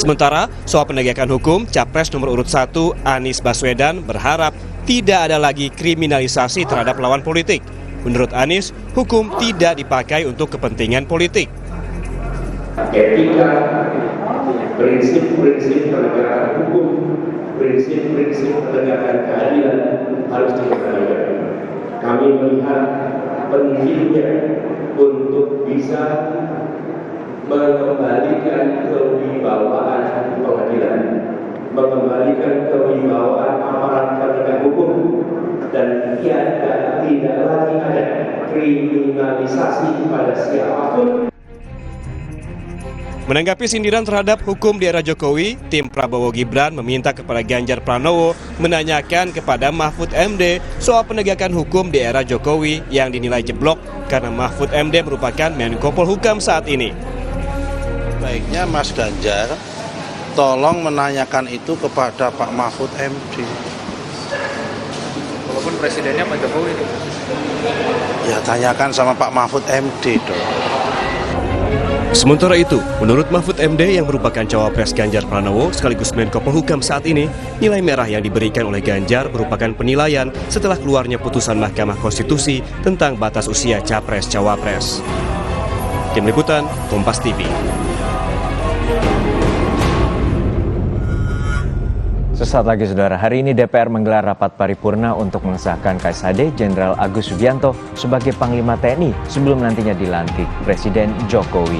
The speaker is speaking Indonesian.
Sementara soal penegakan hukum, Capres nomor urut 1 Anies Baswedan berharap tidak ada lagi kriminalisasi terhadap lawan politik. Menurut Anies, hukum tidak dipakai untuk kepentingan politik. Etika, prinsip-prinsip penegakan hukum, prinsip-prinsip penegakan keadilan harus ditegakkan. Kami melihat pentingnya untuk bisa mengembalikan kewibawaan pengadilan, mengembalikan kewibawaan aparat penegak hukum, dan tidak lagi ada kriminalisasi pada siapapun. Menanggapi sindiran terhadap hukum di era Jokowi, tim Prabowo Gibran meminta kepada Ganjar Pranowo menanyakan kepada Mahfud MD soal penegakan hukum di era Jokowi yang dinilai jeblok karena Mahfud MD merupakan Menko Polhukam saat ini. Baiknya Mas Ganjar tolong menanyakan itu kepada Pak Mahfud MD. Walaupun presidennya Pak Jokowi. Ya tanyakan sama Pak Mahfud MD dong. Sementara itu, menurut Mahfud MD yang merupakan cawapres Ganjar Pranowo sekaligus Menko Polhukam saat ini, nilai merah yang diberikan oleh Ganjar merupakan penilaian setelah keluarnya putusan Mahkamah Konstitusi tentang batas usia Capres-Cawapres. Tim Liputan, Kompas TV. Sesaat lagi saudara, hari ini DPR menggelar rapat paripurna untuk mengesahkan KSHD Jenderal Agus Subianto sebagai Panglima TNI sebelum nantinya dilantik Presiden Jokowi.